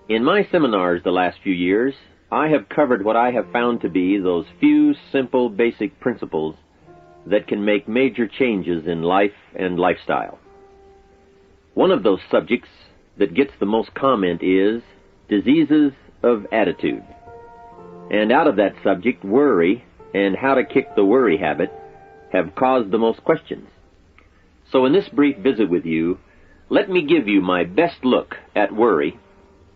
In my seminars the last few years, I have covered what I have found to be those few simple basic principles that can make major changes in life and lifestyle. One of those subjects that gets the most comment is diseases of attitude. And out of that subject, worry and how to kick the worry habit have caused the most questions. So in this brief visit with you, let me give you my best look at worry,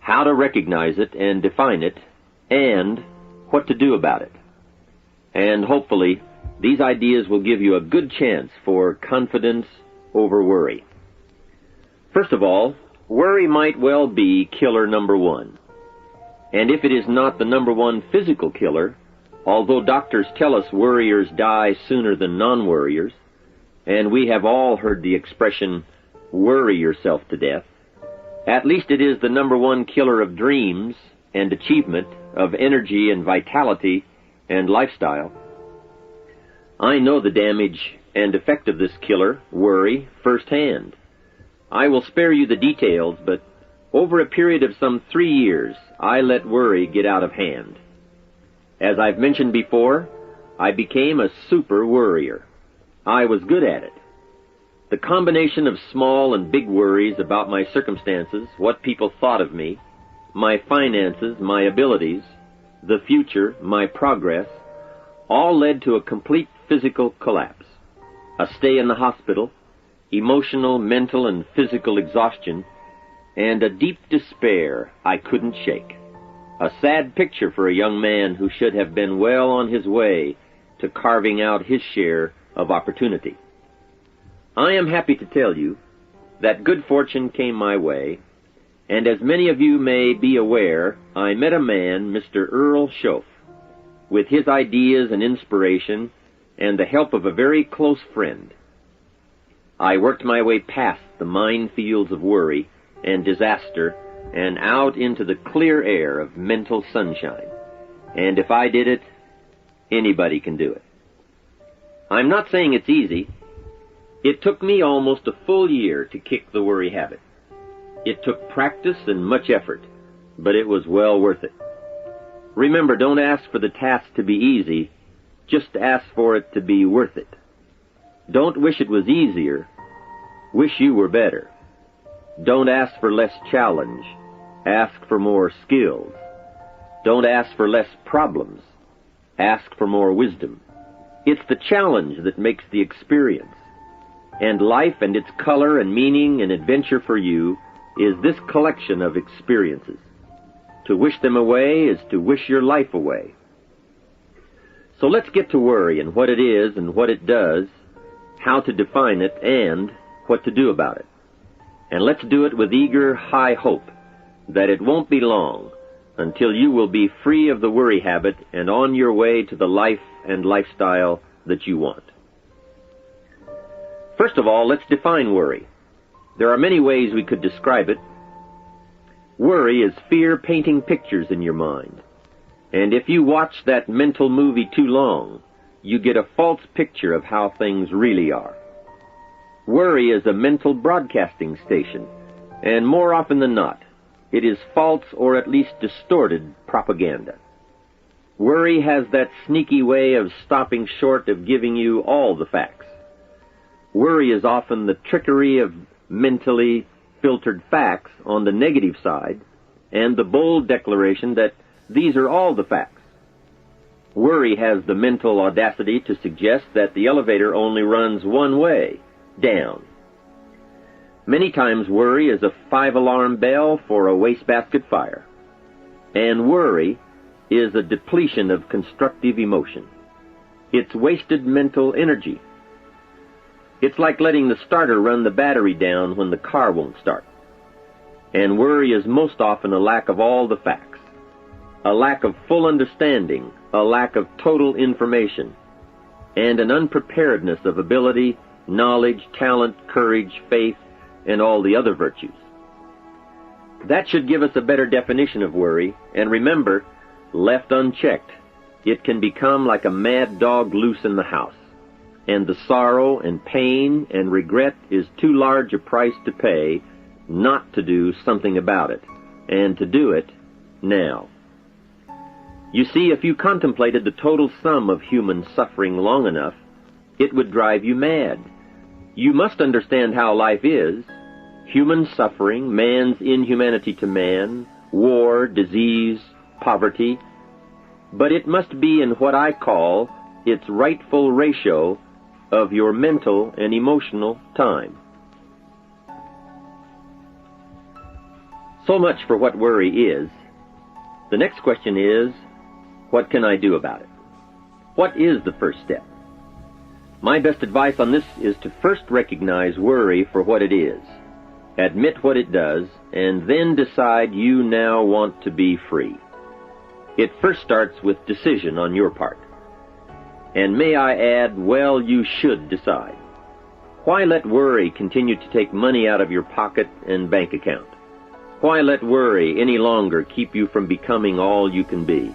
how to recognize it and define it, and what to do about it. And hopefully, these ideas will give you a good chance for confidence over worry. First of all, worry might well be killer number one. And if it is not the number one physical killer, although doctors tell us worriers die sooner than non-worriers, and we have all heard the expression, worry yourself to death, at least it is the number one killer of dreams and achievement, of energy and vitality and lifestyle. I know the damage and effect of this killer, worry, firsthand. I will spare you the details, but over a period of some 3 years, I let worry get out of hand. As I've mentioned before, I became a super worrier. I was good at it. The combination of small and big worries about my circumstances, what people thought of me, my finances, my abilities, the future, my progress, all led to a complete physical collapse, a stay in the hospital, emotional, mental, and physical exhaustion, and a deep despair I couldn't shake. A sad picture for a young man who should have been well on his way to carving out his share of opportunity. I am happy to tell you that good fortune came my way, and as many of you may be aware, I met a man, Mr. Earl Schoaf, with his ideas and inspiration and the help of a very close friend. I worked my way past the minefields of worry and disaster and out into the clear air of mental sunshine. And if I did it, anybody can do it. I'm not saying it's easy. It took me almost a full year to kick the worry habit. It took practice and much effort, but it was well worth it. Remember, don't ask for the task to be easy, just ask for it to be worth it. Don't wish it was easier, wish you were better. Don't ask for less challenge, ask for more skills. Don't ask for less problems, ask for more wisdom. It's the challenge that makes the experience. And life and its color and meaning and adventure for you is this collection of experiences. To wish them away is to wish your life away. So let's get to worry and what it is and what it does, how to define it, and what to do about it. And let's do it with eager, high hope that it won't be long until you will be free of the worry habit and on your way to the life and lifestyle that you want. First of all, let's define worry. There are many ways we could describe it. Worry is fear painting pictures in your mind. And if you watch that mental movie too long, you get a false picture of how things really are. Worry is a mental broadcasting station, and more often than not, it is false or at least distorted propaganda. Worry has that sneaky way of stopping short of giving you all the facts. Worry is often the trickery of mentally filtered facts on the negative side and the bold declaration that these are all the facts. Worry has the mental audacity to suggest that the elevator only runs one way, down. Many times worry is a 5-alarm bell for a wastebasket fire. And worry is a depletion of constructive emotion. It's wasted mental energy. It's like letting the starter run the battery down when the car won't start. And worry is most often a lack of all the facts, a lack of full understanding, a lack of total information, and an unpreparedness of ability, knowledge, talent, courage, faith, and all the other virtues. That should give us a better definition of worry, and remember, left unchecked, it can become like a mad dog loose in the house, and the sorrow and pain and regret is too large a price to pay not to do something about it, and to do it now. You see, if you contemplated the total sum of human suffering long enough, it would drive you mad. You must understand how life is. Human suffering, man's inhumanity to man, war, disease, poverty. But it must be in what I call its rightful ratio of your mental and emotional time. So much for what worry is. The next question is, what can I do about it? What is the first step? My best advice on this is to first recognize worry for what it is, admit what it does, and then decide you now want to be free. It first starts with decision on your part. And may I add, well, you should decide. Why let worry continue to take money out of your pocket and bank account? Why let worry any longer keep you from becoming all you can be?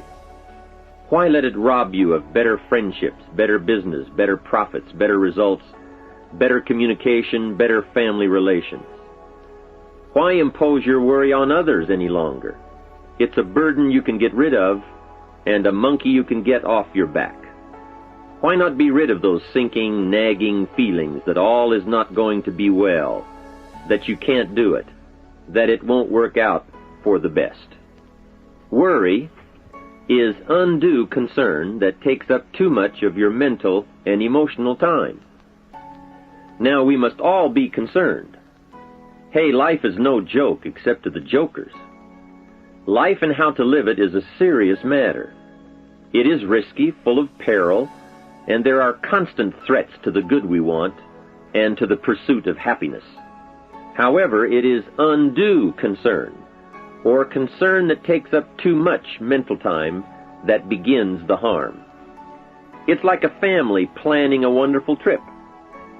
Why let it rob you of better friendships, better business, better profits, better results, better communication, better family relations? Why impose your worry on others any longer? It's a burden you can get rid of, and a monkey you can get off your back. Why not be rid of those sinking, nagging feelings that all is not going to be well, that you can't do it, that it won't work out for the best? Worry is undue concern that takes up too much of your mental and emotional time. Now, we must all be concerned. Hey, life is no joke except to the jokers. Life and how to live it is a serious matter. It is risky, full of peril, and there are constant threats to the good we want and to the pursuit of happiness. However, it is undue concern, or concern that takes up too much mental time, that begins the harm. It's like a family planning a wonderful trip.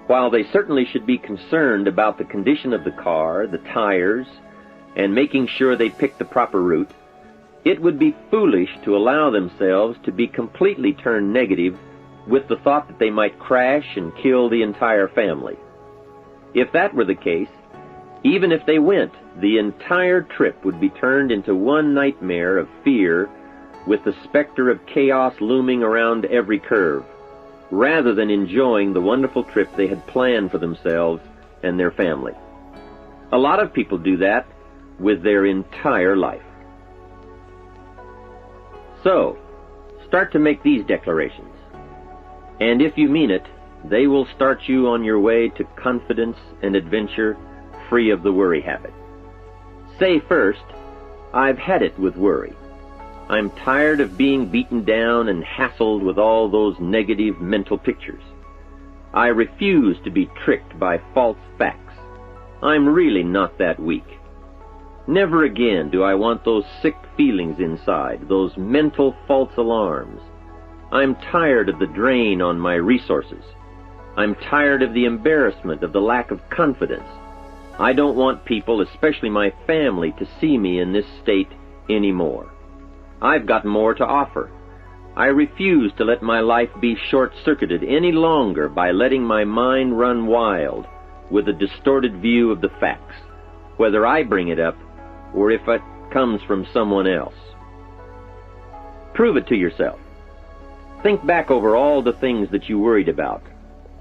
While they certainly should be concerned about the condition of the car, the tires, and making sure they pick the proper route, it would be foolish to allow themselves to be completely turned negative with the thought that they might crash and kill the entire family. If that were the case, even if they went, the entire trip would be turned into one nightmare of fear with the specter of chaos looming around every curve, rather than enjoying the wonderful trip they had planned for themselves and their family. A lot of people do that with their entire life. So, start to make these declarations. And if you mean it, they will start you on your way to confidence and adventure, free of the worry habit. Say first, I've had it with worry. I'm tired of being beaten down and hassled with all those negative mental pictures. I refuse to be tricked by false facts. I'm really not that weak. Never again do I want those sick feelings inside, those mental false alarms. I'm tired of the drain on my resources. I'm tired of the embarrassment of the lack of confidence. I don't want people, especially my family, to see me in this state anymore. I've got more to offer. I refuse to let my life be short-circuited any longer by letting my mind run wild with a distorted view of the facts, whether I bring it up or if it comes from someone else. Prove it to yourself. Think back over all the things that you worried about,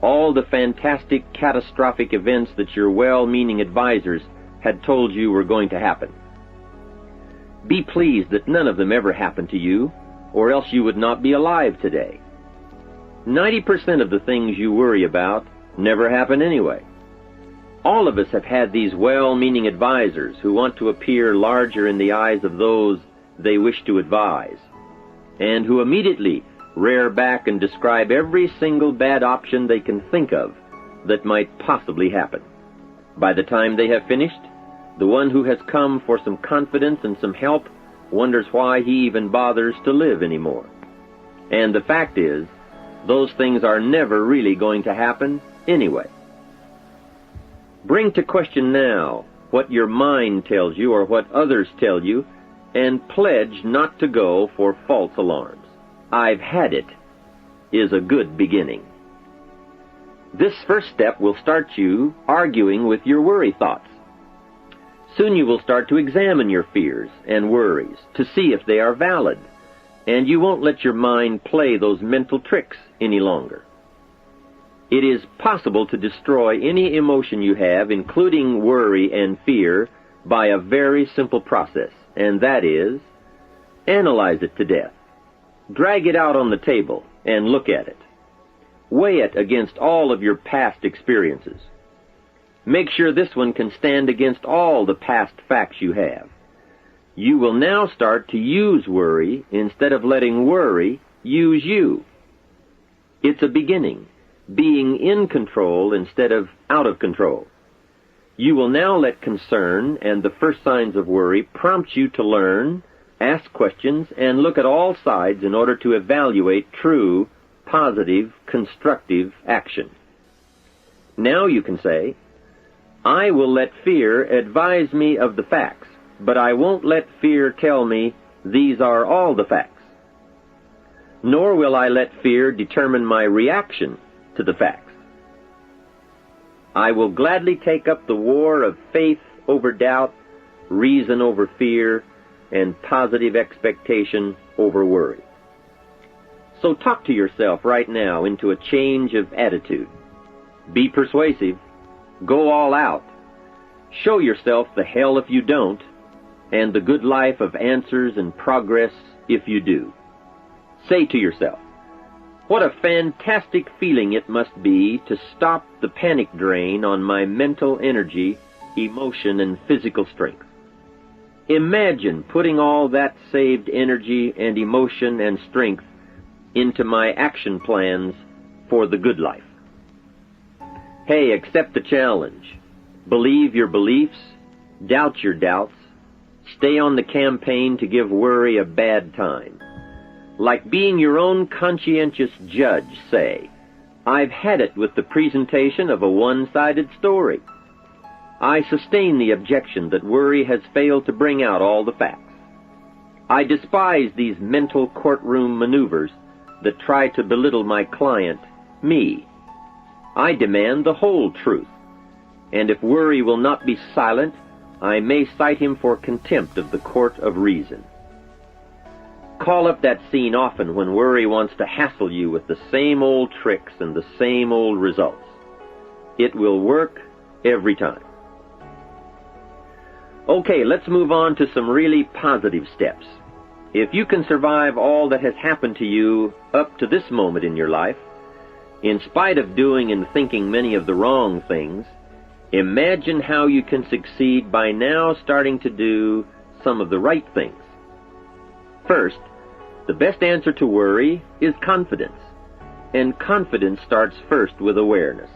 all the fantastic, catastrophic events that your well-meaning advisors had told you were going to happen. Be pleased that none of them ever happened to you, or else you would not be alive today. 90% of the things you worry about never happen anyway. All of us have had these well-meaning advisors who want to appear larger in the eyes of those they wish to advise, and who immediately rear back and describe every single bad option they can think of that might possibly happen. By the time they have finished, the one who has come for some confidence and some help wonders why he even bothers to live anymore. And the fact is, those things are never really going to happen anyway. Bring to question now what your mind tells you or what others tell you, and pledge not to go for false alarms. I've had it is a good beginning. This first step will start you arguing with your worry thoughts. Soon you will start to examine your fears and worries to see if they are valid, and you won't let your mind play those mental tricks any longer. It is possible to destroy any emotion you have, including worry and fear, by a very simple process, and that is, analyze it to death. Drag it out on the table and look at it. Weigh it against all of your past experiences. Make sure this one can stand against all the past facts you have. You will now start to use worry instead of letting worry use you. It's a beginning, being in control instead of out of control. You will now let concern and the first signs of worry prompt you to learn, ask questions, and look at all sides in order to evaluate true, positive, constructive action. Now you can say, I will let fear advise me of the facts, but I won't let fear tell me these are all the facts. Nor will I let fear determine my reaction to the facts. I will gladly take up the war of faith over doubt, reason over fear, and positive expectation over worry. So talk to yourself right now into a change of attitude. Be persuasive. Go all out. Show yourself the hell if you don't, and the good life of answers and progress if you do. Say to yourself, what a fantastic feeling it must be to stop the panic drain on my mental energy, emotion, and physical strength. Imagine putting all that saved energy and emotion and strength into my action plans for the good life. Hey, accept the challenge. Believe your beliefs, doubt your doubts, stay on the campaign to give worry a bad time. Like being your own conscientious judge, say, I've had it with the presentation of a one-sided story. I sustain the objection that worry has failed to bring out all the facts. I despise these mental courtroom maneuvers that try to belittle my client, me. I demand the whole truth, and if worry will not be silent, I may cite him for contempt of the court of reason. Call up that scene often when worry wants to hassle you with the same old tricks and the same old results. It will work every time. Okay, let's move on to some really positive steps. If you can survive all that has happened to you up to this moment in your life, in spite of doing and thinking many of the wrong things, imagine how you can succeed by now starting to do some of the right things. First, the best answer to worry is confidence, and confidence starts first with awareness.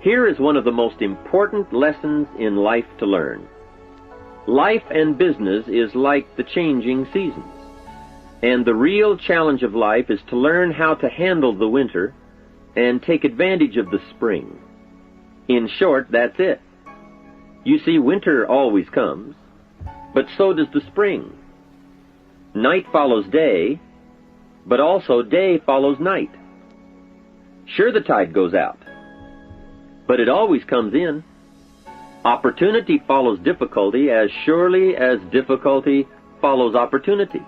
Here is one of the most important lessons in life to learn. Life and business is like the changing seasons, and the real challenge of life is to learn how to handle the winter and take advantage of the spring. In short, that's it. You see, winter always comes, but so does the spring. Night follows day, but also day follows night. Sure, the tide goes out, but it always comes in. Opportunity follows difficulty as surely as difficulty follows opportunity.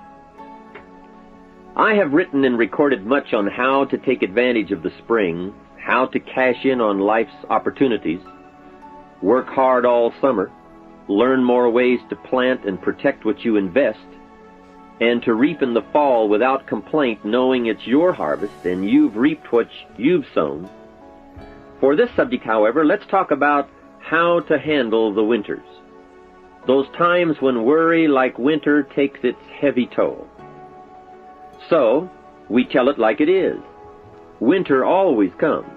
I have written and recorded much on how to take advantage of the spring, how to cash in on life's opportunities, work hard all summer, learn more ways to plant and protect what you invest, and to reap in the fall without complaint, knowing it's your harvest and you've reaped what you've sown. For this subject, however, let's talk about how to handle the winters, those times when worry, like winter, takes its heavy toll. So, we tell it like it is. Winter always comes.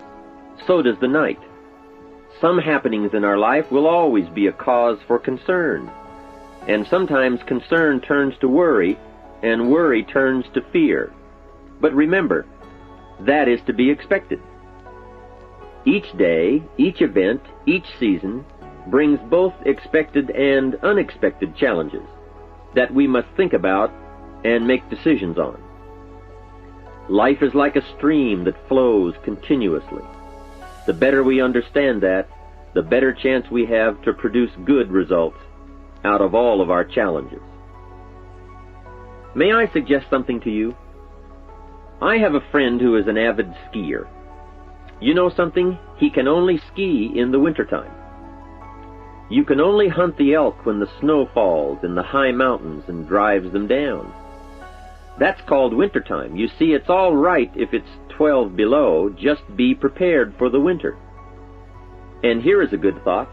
So does the night. Some happenings in our life will always be a cause for concern, and sometimes concern turns to worry, and worry turns to fear. But remember, that is to be expected. Each day, each event, each season brings both expected and unexpected challenges that we must think about and make decisions on. Life is like a stream that flows continuously. The better we understand that, the better chance we have to produce good results out of all of our challenges. May I suggest something to you? I have a friend who is an avid skier. You know something? He can only ski in the wintertime. You can only hunt the elk when the snow falls in the high mountains and drives them down. That's called wintertime. You see, it's all right if it's 12 below. Just be prepared for the winter. And here is a good thought.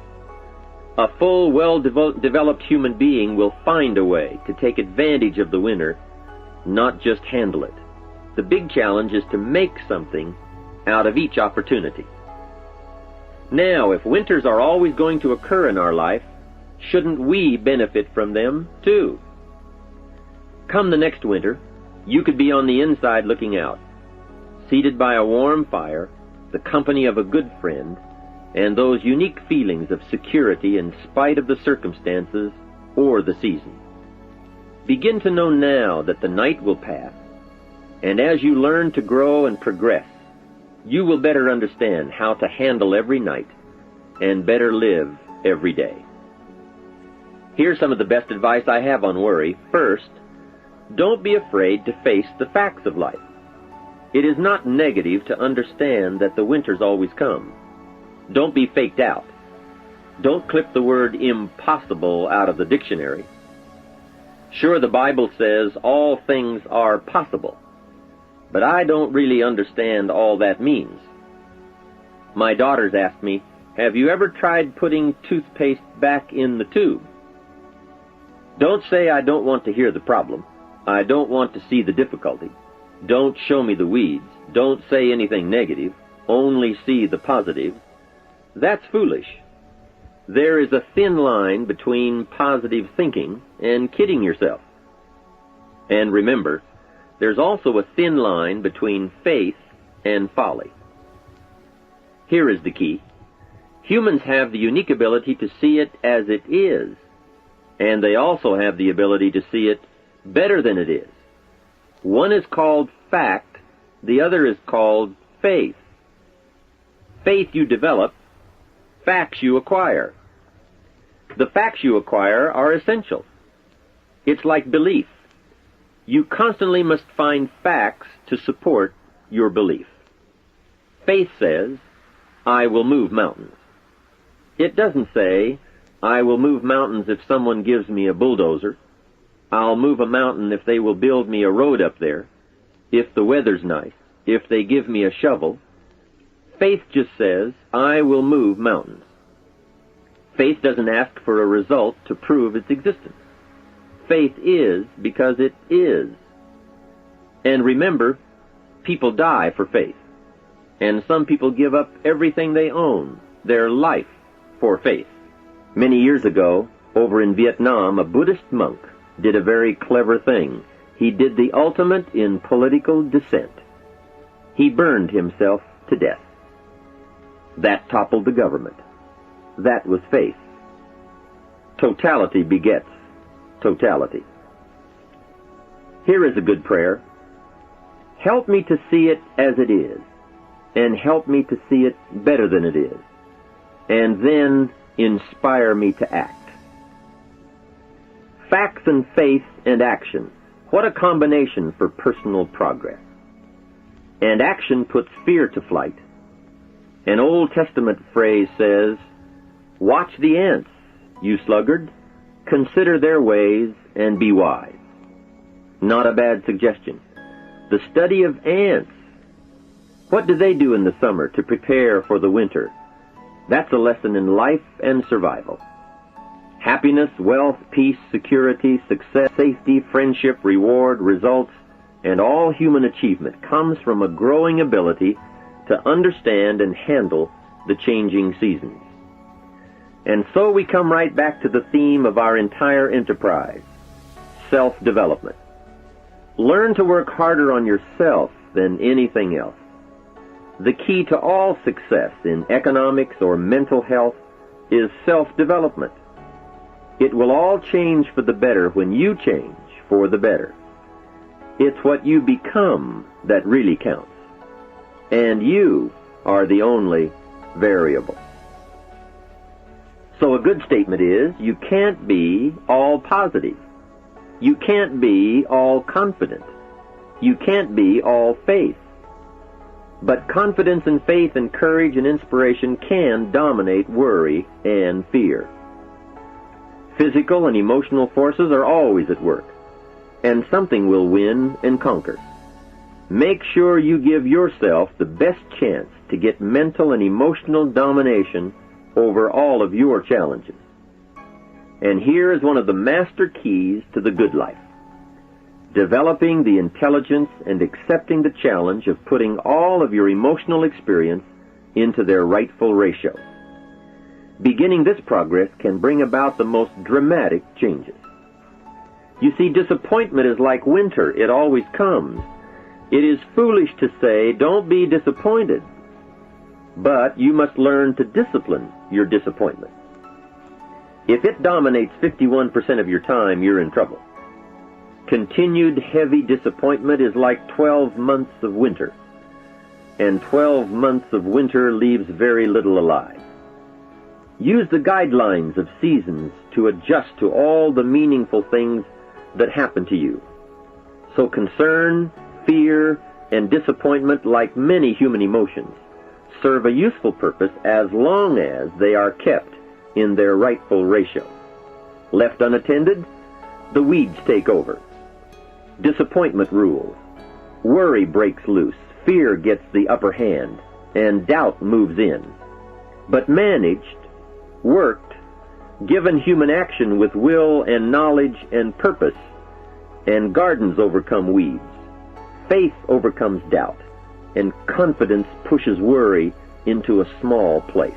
A full, well-developed human being will find a way to take advantage of the winter, not just handle it. The big challenge is to make something out of each opportunity. Now, if winters are always going to occur in our life, shouldn't we benefit from them too? Come the next winter, you could be on the inside looking out, seated by a warm fire, the company of a good friend, and those unique feelings of security in spite of the circumstances or the season. Begin to know now that the night will pass, and as you learn to grow and progress, you will better understand how to handle every night and better live every day. Here's some of the best advice I have on worry. First, don't be afraid to face the facts of life. It is not negative to understand that the winters always come. Don't be faked out. Don't clip the word impossible out of the dictionary. Sure, the Bible says all things are possible, but I don't really understand all that means. My daughters asked me, have you ever tried putting toothpaste back in the tube? Don't say I don't want to hear the problem. I don't want to see the difficulty. Don't show me the weeds. Don't say anything negative. Only see the positive. That's foolish. There is a thin line between positive thinking and kidding yourself. And remember, there's also a thin line between faith and folly. Here is the key. Humans have the unique ability to see it as it is, and they also have the ability to see it better than it is. One is called fact, the other is called faith. Faith you develop, facts you acquire. The facts you acquire are essential. It's like belief. You constantly must find facts to support your belief. Faith says, I will move mountains. It doesn't say, I will move mountains if someone gives me a bulldozer. I'll move a mountain if they will build me a road up there, if the weather's nice, if they give me a shovel. Faith just says, I will move mountains. Faith doesn't ask for a result to prove its existence. Faith is because it is. And remember, people die for faith. And some people give up everything they own, their life, for faith. Many years ago, over in Vietnam, a Buddhist monk did a very clever thing. He did the ultimate in political dissent. He burned himself to death. That toppled the government. That was faith. Totality begets totality. Here is a good prayer. Help me to see it as it is, and help me to see it better than it is, and then inspire me to act. Facts and faith and action. What a combination for personal progress. And action puts fear to flight. An Old Testament phrase says, watch the ants, you sluggard. Consider their ways and be wise. Not a bad suggestion. The study of ants. What do they do in the summer to prepare for the winter? That's a lesson in life and survival. Happiness, wealth, peace, security, success, safety, friendship, reward, results, and all human achievement comes from a growing ability to understand and handle the changing seasons. And so we come right back to the theme of our entire enterprise, self-development. Learn to work harder on yourself than anything else. The key to all success in economics or mental health is self-development. It will all change for the better when you change for the better. It's what you become that really counts. And you are the only variable. So a good statement is, you can't be all positive. You can't be all confident. You can't be all faith. But confidence and faith and courage and inspiration can dominate worry and fear. Physical and emotional forces are always at work, and something will win and conquer. Make sure you give yourself the best chance to get mental and emotional domination over all of your challenges. And here is one of the master keys to the good life: developing the intelligence and accepting the challenge of putting all of your emotional experience into their rightful ratio. Beginning this progress can bring about the most dramatic changes. You see, disappointment is like winter. It always comes. It is foolish to say, don't be disappointed. But you must learn to discipline your disappointment. If it dominates 51% of your time, you're in trouble. Continued heavy disappointment is like 12 months of winter, and 12 months of winter leaves very little alive. Use the guidelines of seasons to adjust to all the meaningful things that happen to you. So concern, fear, and disappointment, like many human emotions, serve a useful purpose as long as they are kept in their rightful ratio. Left unattended, the weeds take over. Disappointment rules. Worry breaks loose. Fear gets the upper hand, and doubt moves in. But managed, worked, given human action with will and knowledge and purpose, and gardens overcome weeds. Faith overcomes doubt, and confidence pushes worry into a small place.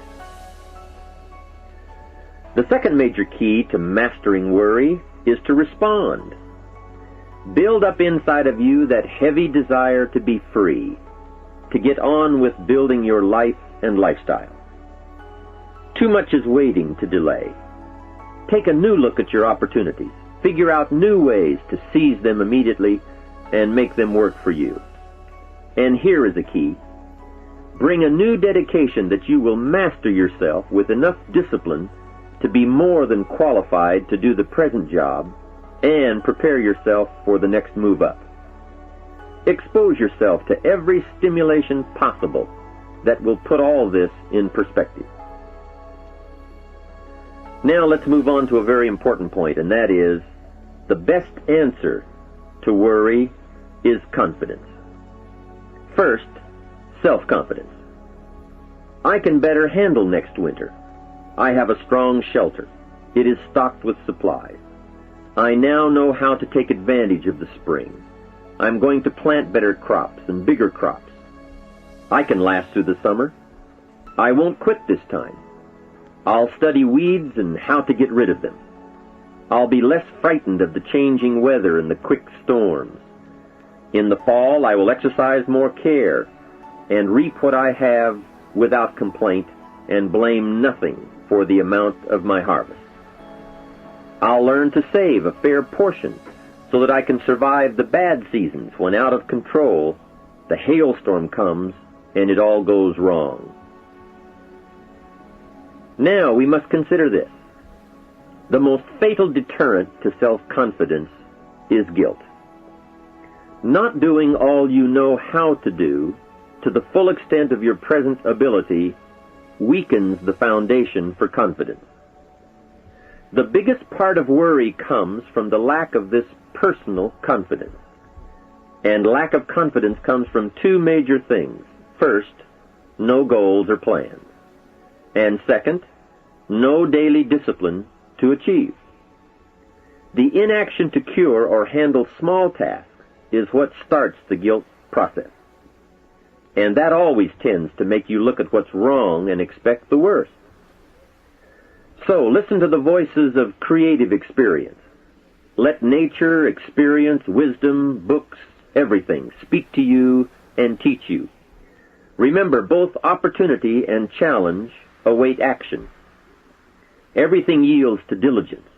The second major key to mastering worry is to respond. Build up inside of you that heavy desire to be free, to get on with building your life and lifestyle. Too much is waiting to delay. Take a new look at your opportunities. Figure out new ways to seize them immediately and make them work for you. And here is a key. Bring a new dedication that you will master yourself with enough discipline to be more than qualified to do the present job and prepare yourself for the next move up. Expose yourself to every stimulation possible that will put all this in perspective. Now let's move on to a very important point, and that is, the best answer to worry is confidence. First, self-confidence. I can better handle next winter. I have a strong shelter. It is stocked with supplies. I now know how to take advantage of the spring. I'm going to plant better crops and bigger crops. I can last through the summer. I won't quit this time. I'll study weeds and how to get rid of them. I'll be less frightened of the changing weather and the quick storms. In the fall, I will exercise more care and reap what I have without complaint and blame nothing for the amount of my harvest. I'll learn to save a fair portion so that I can survive the bad seasons when out of control the hailstorm comes and it all goes wrong. Now we must consider this. The most fatal deterrent to self-confidence is guilt. Not doing all you know how to do to the full extent of your present ability weakens the foundation for confidence. The biggest part of worry comes from the lack of this personal confidence. And lack of confidence comes from two major things. First, no goals or plans. And second, no daily discipline to achieve. The inaction to cure or handle small tasks is what starts the guilt process. And that always tends to make you look at what's wrong and expect the worst. So listen to the voices of creative experience. Let nature, experience, wisdom, books, everything speak to you and teach you. Remember, both opportunity and challenge await action. Everything yields to diligence.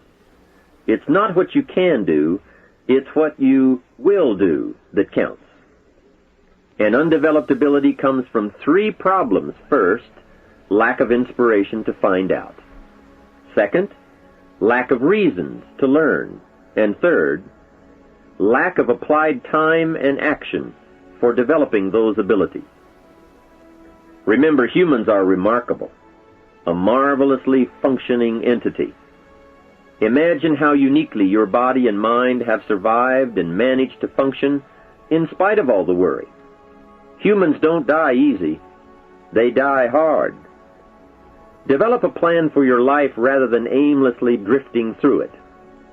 It's not what you can do, it's what you will do that counts. And undeveloped ability comes from three problems. First, lack of inspiration to find out. Second, lack of reasons to learn. And third, lack of applied time and action for developing those abilities. Remember, humans are remarkable, a marvelously functioning entity. Imagine how uniquely your body and mind have survived and managed to function in spite of all the worry. Humans don't die easy. They die hard. Develop a plan for your life rather than aimlessly drifting through it,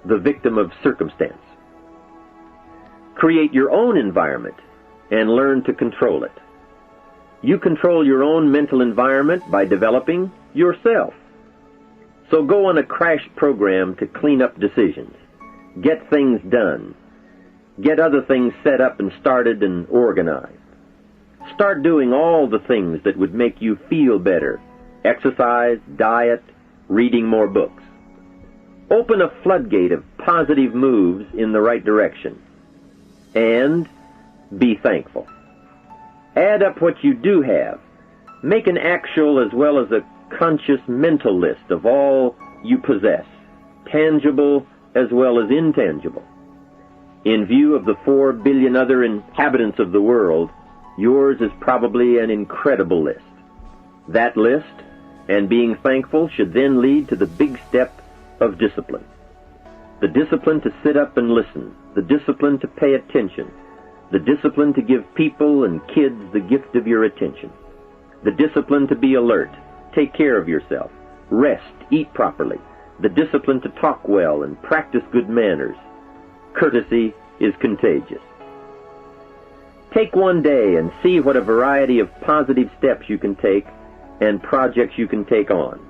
the victim of circumstance. Create your own environment and learn to control it. You control your own mental environment by developing yourself. So go on a crash program to clean up decisions, get things done, get other things set up and started and organized. Start doing all the things that would make you feel better: exercise, diet, reading more books. Open a floodgate of positive moves in the right direction. And be thankful. Add up what you do have. Make an actual as well as a conscious mental list of all you possess, tangible as well as intangible. In view of the 4 billion other inhabitants of the world, yours is probably an incredible list. That list and being thankful should then lead to the big step of discipline. The discipline to sit up and listen, the discipline to pay attention, the discipline to give people and kids the gift of your attention, the discipline to be alert, take care of yourself, rest, eat properly, the discipline to talk well and practice good manners. Courtesy is contagious. Take one day and see what a variety of positive steps you can take and projects you can take on.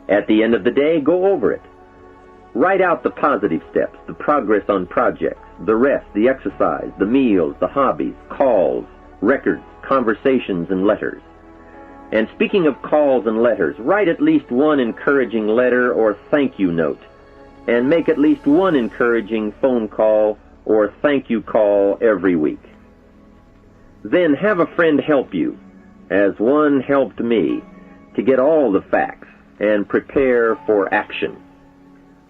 At the end of the day, go over it. Write out the positive steps, the progress on projects, the rest, the exercise, the meals, the hobbies, calls, records, conversations, and letters. And speaking of calls and letters, write at least one encouraging letter or thank you note, and make at least one encouraging phone call or thank you call every week. Then have a friend help you, as one helped me, to get all the facts and prepare for action.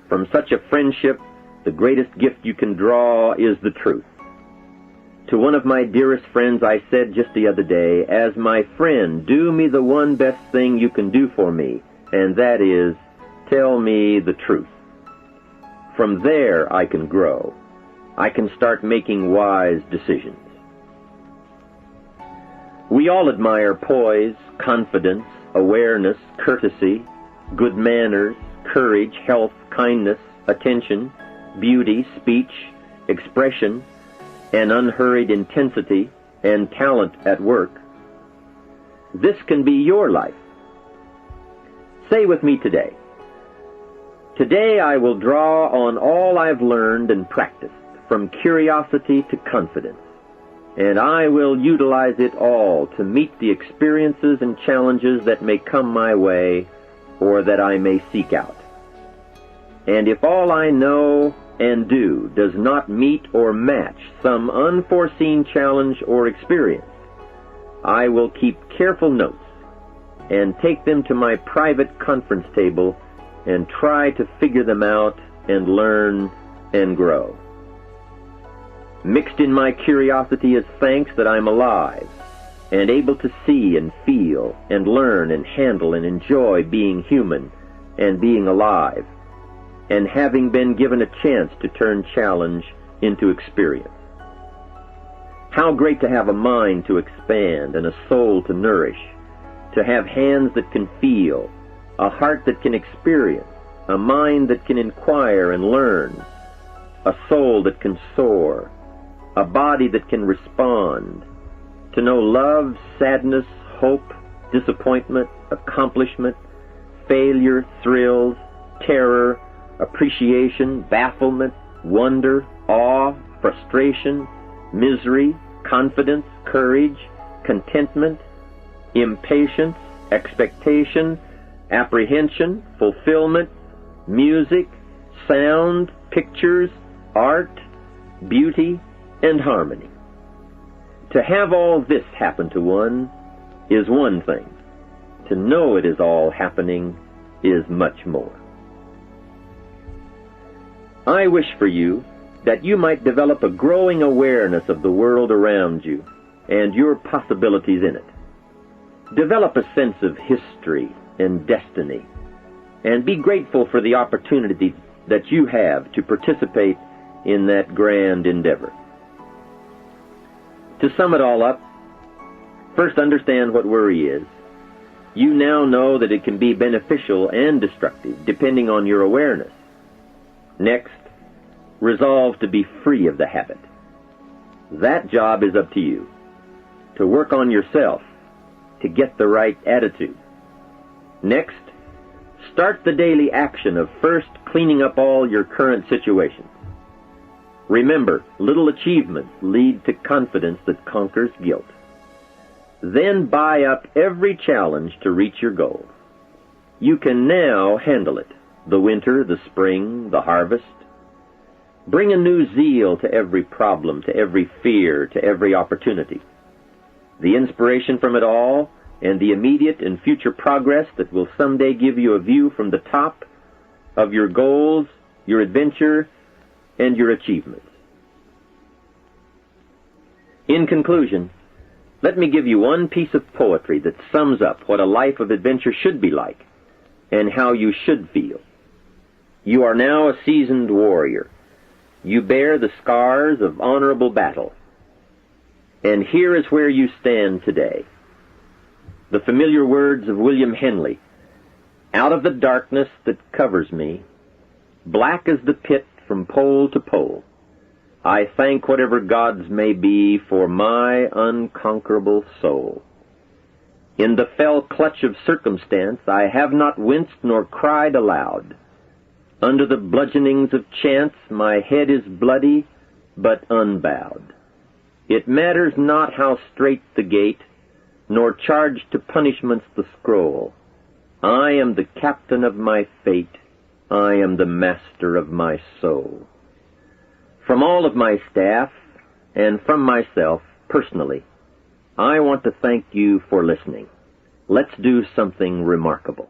From such a friendship, the greatest gift you can draw is the truth. To one of my dearest friends I said just the other day, as my friend, do me the one best thing you can do for me, and that is, tell me the truth. From there I can grow. I can start making wise decisions. We all admire poise, confidence, awareness, courtesy, good manners, courage, health, kindness, attention, beauty, speech, expression, and unhurried intensity, and talent at work. This can be your life. Say with me today, today I will draw on all I've learned and practiced, from curiosity to confidence, and I will utilize it all to meet the experiences and challenges that may come my way or that I may seek out. And if all I know and do does not meet or match some unforeseen challenge or experience, I will keep careful notes and take them to my private conference table and try to figure them out and learn and grow. Mixed in my curiosity is thanks that I'm alive and able to see and feel and learn and handle and enjoy being human and being alive, and having been given a chance to turn challenge into experience. How great to have a mind to expand and a soul to nourish, to have hands that can feel, a heart that can experience, a mind that can inquire and learn, a soul that can soar, a body that can respond, to know love, sadness, hope, disappointment, accomplishment, failure, thrills, terror, appreciation, bafflement, wonder, awe, frustration, misery, confidence, courage, contentment, impatience, expectation, apprehension, fulfillment, music, sound, pictures, art, beauty, and harmony. To have all this happen to one is one thing. To know it is all happening is much more. I wish for you that you might develop a growing awareness of the world around you and your possibilities in it. Develop a sense of history and destiny, and be grateful for the opportunity that you have to participate in that grand endeavor. To sum it all up, first understand what worry is. You now know that it can be beneficial and destructive depending on your awareness. Next, resolve to be free of the habit. That job is up to you, to work on yourself, to get the right attitude. Next, start the daily action of first cleaning up all your current situations. Remember, little achievements lead to confidence that conquers guilt. Then buy up every challenge to reach your goals. You can now handle it, the winter, the spring, the harvest. Bring a new zeal to every problem, to every fear, to every opportunity. The inspiration from it all and the immediate and future progress that will someday give you a view from the top of your goals, your adventure, and your achievements. In conclusion, let me give you one piece of poetry that sums up what a life of adventure should be like and how you should feel. You are now a seasoned warrior. You bear the scars of honorable battle. And here is where you stand today. The familiar words of William Henley, "Out of the darkness that covers me, black as the pit from pole to pole, I thank whatever gods may be for my unconquerable soul. In the fell clutch of circumstance I have not winced nor cried aloud. Under the bludgeonings of chance my head is bloody but unbowed. It matters not how strait the gate, nor charged to punishments the scroll. I am the captain of my fate, I am the master of my soul." From all of my staff, and from myself, personally, I want to thank you for listening. Let's do something remarkable.